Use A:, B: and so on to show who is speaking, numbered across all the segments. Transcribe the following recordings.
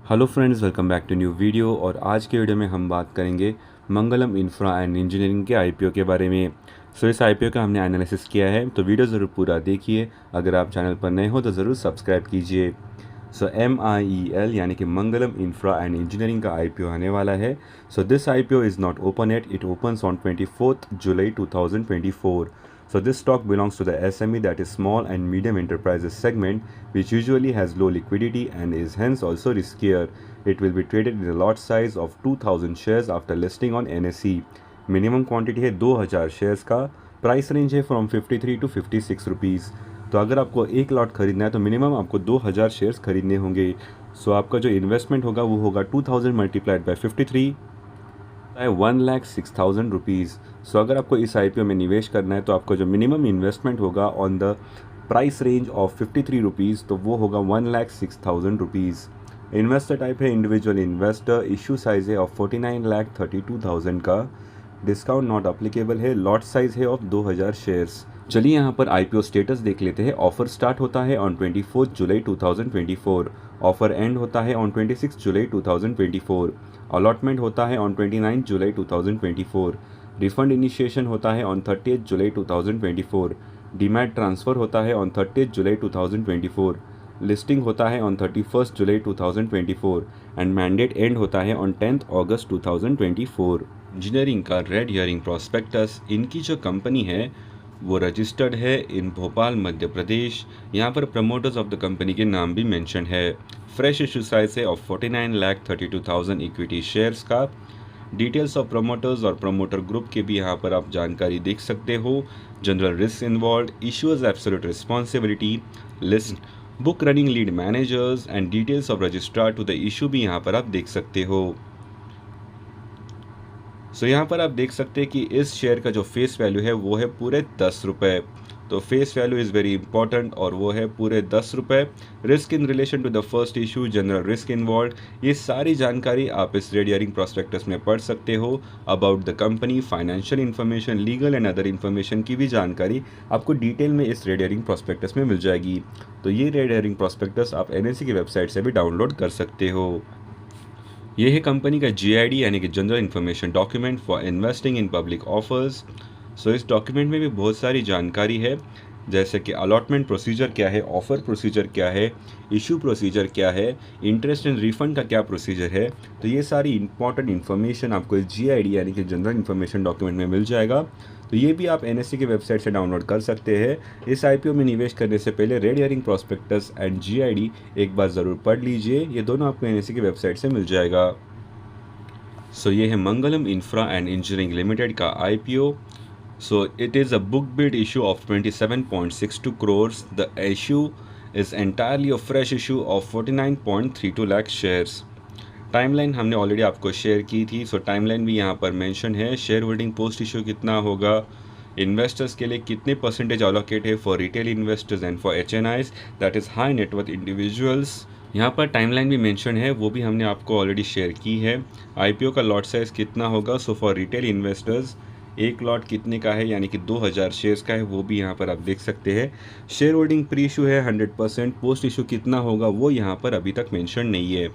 A: Hello friends, welcome back to new video. और आज के वीडियो में हम बात करेंगे मंगलम इंफ्रा एंड इंजीनियरिंग के आईपीओ के बारे में। इस आईपीओ का हमने एनालिसिस किया है, तो वीडियो ज़रूर पूरा देखिए। अगर आप चैनल पर नए हो तो ज़रूर सब्सक्राइब कीजिए। MIEL यानी कि मंगलम इंफ्रा एंड इंजीनियरिंग का आईपीओ आने वाला है। This IPO is not open at, it opens on 24th July 2024. This stock belongs to the SME, that is small and medium enterprises segment, which usually has low liquidity and is hence also riskier. It will be traded in a lot size of 2000 shares after listing on NSE. Minimum quantity है 2000 shares का। Price range है from 53 to 56 rupees. तो अगर आपको एक lot खरीदना है तो मिनिमम आपको 2000 शेयर्स खरीदने होंगे। आपका जो इन्वेस्टमेंट होगा वो होगा 2000 मल्टीप्लाइड बाय 53 है 1,06,000 रुपीज़। अगर आपको इस आईपीओ में निवेश करना है तो आपका जो मिनिमम इन्वेस्टमेंट होगा on the price range of 53 rupees, तो वो होगा 1,06,000 रुपीज़। इन्वेस्टर टाइप है इंडिविजुअल इन्वेस्टर। इशू साइज है ऑफ 49,32,000 का। डिस्काउंट नॉट अप्लीकेबल है। लॉट साइज है ऑफ 2000 शेयर्स। चलिए यहाँ पर आईपीओ स्टेटस देख लेते हैं। ऑफर स्टार्ट होता है ऑन 24 जुलाई 2024। ऑफर एंड होता है ऑन 26 जुलाई 2024। अलॉटमेंट होता है ऑन 29 जुलाई 2024। रिफंड इनिशिएशन होता है ऑन 30 जुलाई 2024। डीमैट ट्रांसफ़र होता है ऑन 30 जुलाई 2024। लिस्टिंग होता है on 31 July 2024 and mandate and होता है ऑन 10 अगस्त 2024। इंजीनियरिंग का रेड हियरिंग प्रॉस्पेक्टस, इनकी जो कंपनी है वो रजिस्टर्ड है इन भोपाल मध्य प्रदेश। यहाँ पर प्रमोटर्स ऑफ द कंपनी के नाम भी मेंशन है। फ्रेश इशू साइज है ऑफ 49,32,000 इक्विटी शेयर्स का। डिटेल्स ऑफ प्रमोटर्स और प्रमोटर ग्रुप के भी यहाँ पर आप जानकारी देख सकते हो। General risk involve, issuers absolute responsibility, list, book running lead managers and details of registrar to the issue भी यहाँ पर आप देख सकते हो। यहाँ पर आप देख सकते हैं कि इस शेयर का जो फेस वैल्यू है वो है पूरे 10 रुपये। तो face value is very important और वो है पूरे 10 रुपये। Risk in relation to the first issue, general risk involve, ये सारी जानकारी आप इस रेड हियरिंग प्रॉस्पेक्टस में पढ़ सकते हो। About the company, financial information, legal and other information की भी जानकारी आपको डिटेल में इस रेड हियरिंग प्रॉस्पेक्टस में मिल जाएगी। तो ये रेड हियरिंग प्रॉस्पेक्टस आप NSE की वेबसाइट से भी डाउनलोड कर सकते हो। यह है कंपनी का GID यानी कि general information document for investing in public offers. इस डॉक्यूमेंट में भी बहुत सारी जानकारी है, जैसे कि अलॉटमेंट प्रोसीजर क्या है, ऑफ़र प्रोसीजर क्या है, इशू प्रोसीजर क्या है, इंटरेस्ट एंड रिफंड का क्या प्रोसीजर है। तो ये सारी इंपॉर्टेंट इन्फॉर्मेशन आपको इस GID यानी कि जनरल इन्फॉर्मेशन डॉक्यूमेंट में मिल जाएगा। तो ये भी आप NSE की वेबसाइट से डाउनलोड कर सकते हैं। इस IPO में निवेश करने से पहले red herring prospectus and GID एक बार ज़रूर पढ़ लीजिए। ये दोनों आपको NSE की वेबसाइट से मिल जाएगा। ये है मंगलम इंफ्रा एंड इंजीनियरिंग लिमिटेड का IPO. It is a book build issue of 27.62 crores. The issue is entirely a fresh issue of 49.32 lakh shares. Timeline हमने ऑलरेडी आपको शेयर की थी। टाइमलाइन भी यहाँ पर मेंशन है। शेयर होल्डिंग पोस्ट इशू कितना होगा, इन्वेस्टर्स के लिए कितने परसेंटेज अलॉकेट है for retail investors and for HNIs, that is high net worth individuals. यहाँ पर टाइमलाइन भी मेंशन है, वो भी हमने आपको ऑलरेडी शेयर की है। IPO का लॉट साइज़ कितना होगा, फॉर रिटेल इन्वेस्टर्स एक लॉट कितने का है यानी कि 2000 शेयर्स का है, वो भी यहाँ पर आप देख सकते हैं। शेयर होल्डिंग प्री इशू है 100%। पोस्ट इशू कितना होगा वो यहाँ पर अभी तक मेंशन नहीं है।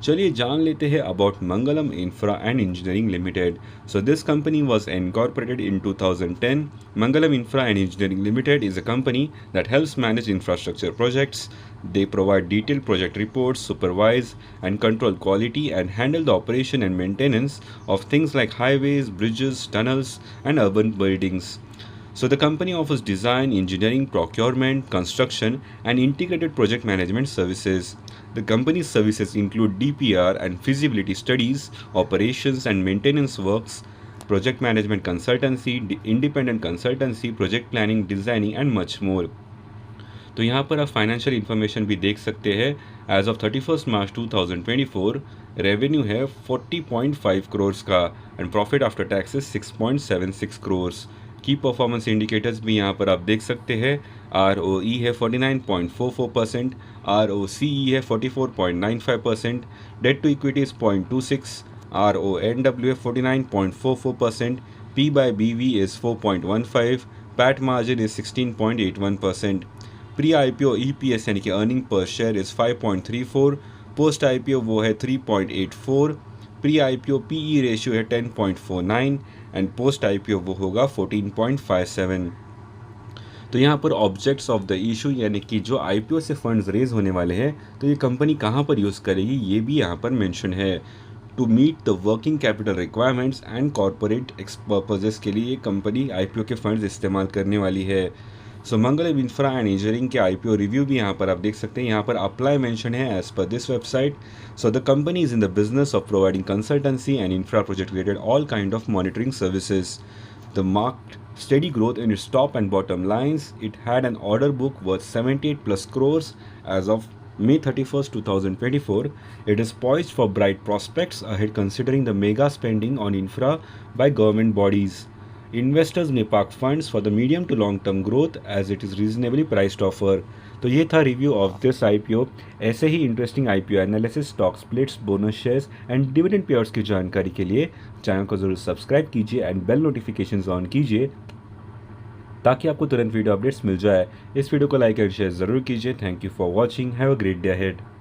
A: चलिए जान लेते हैं about Mangalam infra and engineering limited. This company was incorporated in 2010. Mangalam Infra and Engineering Limited is a company that helps manage infrastructure projects. They provide detailed project reports, supervise and control quality, and handle the operation and maintenance of things like highways, bridges, tunnels, and urban buildings. The company offers design, engineering, procurement, construction, and integrated project management services. The company's services include DPR and feasibility studies, operations and maintenance works, project management consultancy, independent consultancy, project planning, designing, and much more. तो यहाँ पर आप financial information भी देख सकते हैं। As of 31 March 2024 revenue है 40.5 करोर्स का and profit after taxes 6.76 crores. की परफॉर्मेंस इंडिकेटर्स भी यहाँ पर आप देख सकते हैं। ROE है 49.44%, ROCE है 44.95%, debt to equity is 0.26, RONW है 49.44%, P/BV is 4.15, PAT margin is 16.81%. Pre-IPO EPS यानी कि earning per share is 5.34, post IPO वो है 3.84, प्री आईपीओ पीई रेशियो है 10.49 एंड पोस्ट आईपीओ वो होगा 14.57। तो यहाँ पर ऑब्जेक्ट्स ऑफ द इशू यानी कि जो आईपीओ से फंड्स रेज होने वाले हैं तो ये कंपनी कहाँ पर यूज़ करेगी ये भी यहाँ पर मेंशन है। To meet the working capital requirements and corporate purposes के लिए ये कंपनी आईपीओ के फंड्स इस्तेमाल करने वाली है। So Mangalam infra and engineering के आईपीओ रिव्यू भी यहाँ पर आप देख सकते हैं, यहाँ पर अप्लाई मेंशन है as per this website. So the company is in the business of providing consultancy and infra project related all kind of monitoring services. The marked steady growth in its top and bottom lines. It had an order book worth 78 plus crores as of May 31st, 2024. It is poised for bright prospects ahead considering the mega spending on infra by government bodies. Investors may park funds for the medium to long term growth as it is reasonably priced offer. तो ये था review of this IPO. ऐसे ही interesting IPO analysis, stock splits, bonus shares and dividend payouts की जानकारी के लिए channel को जरूर सब्सक्राइब कीजिए एंड बेल नोटिफिकेशंस ऑन कीजिए ताकि आपको तुरंत वीडियो अपडेट्स मिल जाए। इस वीडियो को लाइक एंड शेयर ज़रूर कीजिए। Thank you for watching. Have a great day ahead.